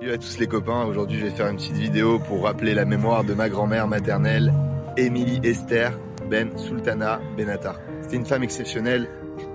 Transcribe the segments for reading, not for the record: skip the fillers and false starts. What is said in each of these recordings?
Salut à tous les copains, aujourd'hui je vais faire une petite vidéo pour rappeler la mémoire de ma grand-mère maternelle, Émilie Esther Ben Sultana Benatar. C'était une femme exceptionnelle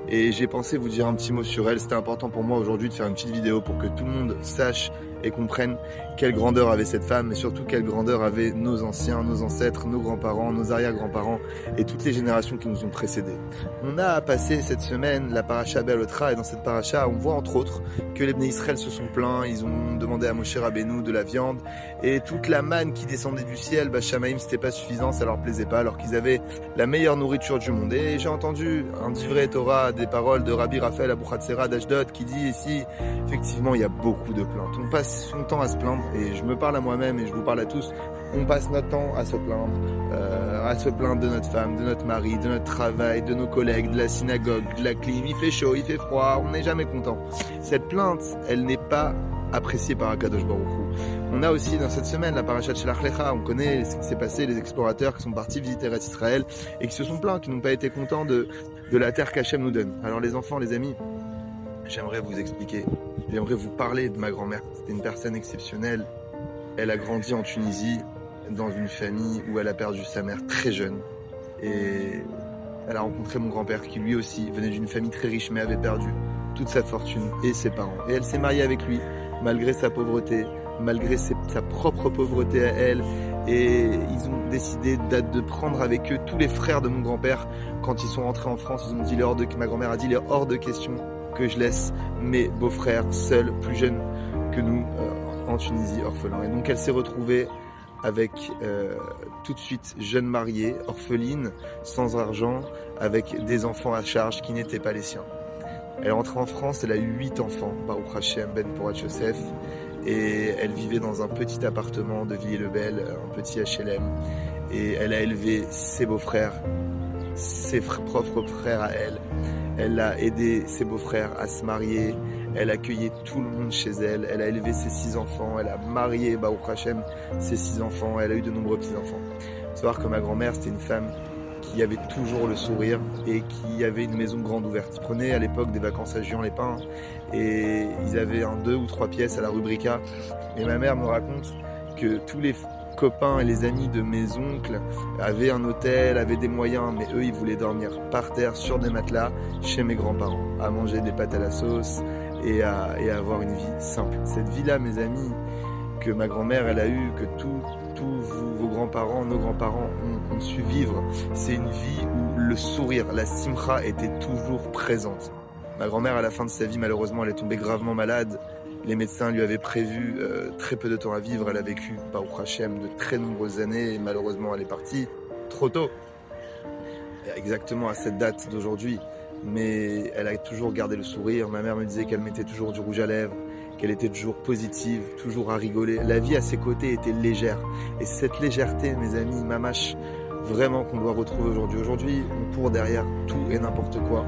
et j'ai pensé vous dire un petit mot sur elle. C'était important pour moi aujourd'hui de faire une petite vidéo pour que tout le monde sache et comprenne quelle grandeur avait cette femme, mais surtout quelle grandeur avaient nos anciens, nos ancêtres, nos grands-parents, nos arrière-grands-parents et toutes les générations qui nous ont précédés. On a passé cette semaine la paracha Be'alotra et dans cette paracha, on voit entre autres que les Bnei Israël se sont plaints, ils ont demandé à Moshe Rabbeinu de la viande et toute la manne qui descendait du ciel, Shamaïm, c'était pas suffisant, ça leur plaisait pas alors qu'ils avaient la meilleure nourriture du monde. Et j'ai entendu un divrei Torah, des paroles de Rabbi Raphaël Abouchatzera d'Ashdod qui dit ici, effectivement, il y a beaucoup de plaintes. On passe son temps à se plaindre et je me parle à moi-même et je vous parle à tous. On passe notre temps à se plaindre de notre femme, de notre mari, de notre travail, de nos collègues, de la synagogue, de la clim. Il fait chaud, il fait froid, on n'est jamais content. Cette plainte, elle n'est pas appréciée par Akadosh Baruch Hu. On a aussi dans cette semaine la paracha de Shelach Lecha. On connaît ce qui s'est passé, les explorateurs qui sont partis visiter Eretz Israël et qui se sont plaints, qui n'ont pas été contents de la terre qu'Hachem nous donne. Alors les enfants, les amis, j'aimerais vous expliquer, j'aimerais vous parler de ma grand-mère. C'était une personne exceptionnelle. Elle a grandi en Tunisie, dans une famille où elle a perdu sa mère très jeune. Et elle a rencontré mon grand-père qui lui aussi venait d'une famille très riche mais avait perdu toute sa fortune et ses parents. Et elle s'est mariée avec lui, malgré sa pauvreté, malgré sa propre pauvreté à elle. Et ils ont décidé de prendre avec eux tous les frères de mon grand-père. Quand ils sont rentrés en France, ils ont dit, ma grand-mère a dit, il est hors de question que je laisse mes beaux-frères seuls, plus jeunes que nous, en Tunisie, orphelins. Et donc elle s'est retrouvée avec tout de suite jeune mariée, orpheline, sans argent, avec des enfants à charge qui n'étaient pas les siens. Elle est rentrée en France, elle a eu 8 enfants, Baruch Hashem, Ben Porat Yosef, et elle vivait dans un petit appartement de Villiers-le-Bel, un petit HLM, et elle a élevé ses beaux-frères, ses propres frères à elle. Elle a aidé ses beaux-frères à se marier, elle accueillait tout le monde chez elle, elle a élevé ses 6 enfants, elle a marié, Baruch Hashem, ses 6 enfants, elle a eu de nombreux petits-enfants. Il faut savoir que ma grand-mère, c'était une femme qui avait toujours le sourire et qui avait une maison grande ouverte. Ils prenaient à l'époque des vacances à Juan-les-Pins et ils avaient 2 ou 3 pièces à la Rubrica. Et ma mère me raconte que tous les copains et les amis de mes oncles avaient un hôtel, avaient des moyens, mais eux, ils voulaient dormir par terre, sur des matelas, chez mes grands-parents, à manger des pâtes à la sauce et à avoir une vie simple. Cette vie-là, mes amis, que ma grand-mère, elle a eue, que tous vos grands-parents, nos grands-parents ont su vivre, c'est une vie où le sourire, la simcha était toujours présente. Ma grand-mère, à la fin de sa vie, malheureusement, elle est tombée gravement malade. Les médecins lui avaient prévu très peu de temps à vivre. Elle a vécu, Baruch Hashem, de très nombreuses années et malheureusement, elle est partie trop tôt. Exactement à cette date d'aujourd'hui. Mais elle a toujours gardé le sourire. Ma mère me disait qu'elle mettait toujours du rouge à lèvres, qu'elle était toujours positive, toujours à rigoler. La vie à ses côtés était légère. Et cette légèreté, mes amis, mamache, vraiment qu'on doit retrouver aujourd'hui. Aujourd'hui, on court derrière tout et n'importe quoi.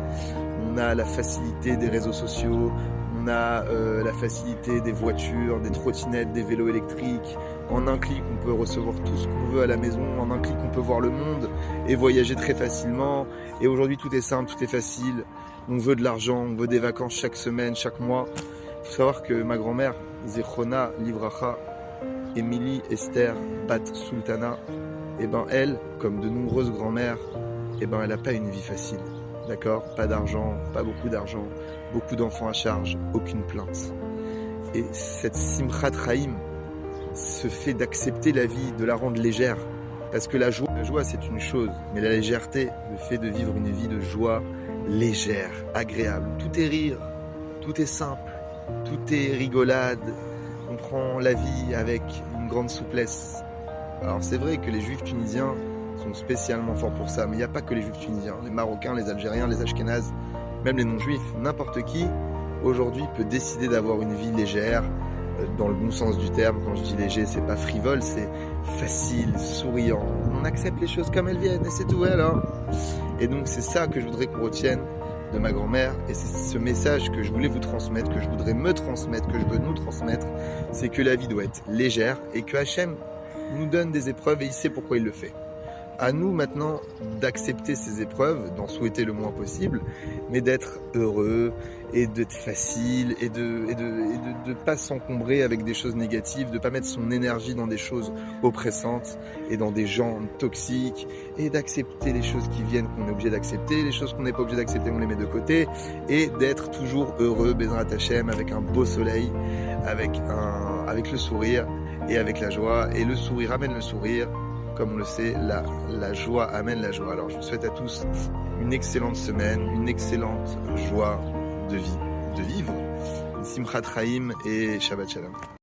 On a la facilité des réseaux sociaux, on a la facilité des voitures, des trottinettes, des vélos électriques. En un clic, on peut recevoir tout ce qu'on veut à la maison. En un clic, on peut voir le monde et voyager très facilement. Et aujourd'hui, tout est simple, tout est facile. On veut de l'argent, on veut des vacances chaque semaine, chaque mois. Il faut savoir que ma grand-mère, Zechrona Livracha, Émilie Esther Bat Sultana, elle, comme de nombreuses grand-mères, elle n'a pas une vie facile. D'accord ? Pas d'argent, pas beaucoup d'argent, beaucoup d'enfants à charge, aucune plainte. Et cette Simchat Chaim, ce fait d'accepter la vie, de la rendre légère. Parce que la joie c'est une chose, mais la légèreté, le fait de vivre une vie de joie légère, agréable. Tout est rire, tout est simple, tout est rigolade. On prend la vie avec une grande souplesse. Alors c'est vrai que les Juifs tunisiens sont spécialement forts pour ça, mais il n'y a pas que les Juifs tunisiens, les Marocains, les Algériens, les Ashkénazes, même les non-Juifs, n'importe qui aujourd'hui peut décider d'avoir une vie légère, dans le bon sens du terme. Quand je dis léger, c'est pas frivole, c'est facile, souriant. On accepte les choses comme elles viennent et c'est tout alors. Et donc c'est ça que je voudrais qu'on retienne de ma grand-mère et c'est ce message que je voulais vous transmettre, que je voudrais me transmettre, que je veux nous transmettre, c'est que la vie doit être légère et que Hachem nous donne des épreuves et il sait pourquoi il le fait. À nous maintenant d'accepter ces épreuves, d'en souhaiter le moins possible, mais d'être heureux et d'être facile et de pas s'encombrer avec des choses négatives, de pas mettre son énergie dans des choses oppressantes et dans des gens toxiques, et d'accepter les choses qui viennent qu'on est obligé d'accepter, les choses qu'on n'est pas obligé d'accepter on les met de côté, et d'être toujours heureux, Bezrat Hashem, avec un beau soleil, avec le sourire et avec la joie. Et le sourire amène le sourire. Comme on le sait, la joie amène la joie. Alors je vous souhaite à tous une excellente semaine, une excellente joie de vie, de vivre. Simchat Chaim et Shabbat Shalom.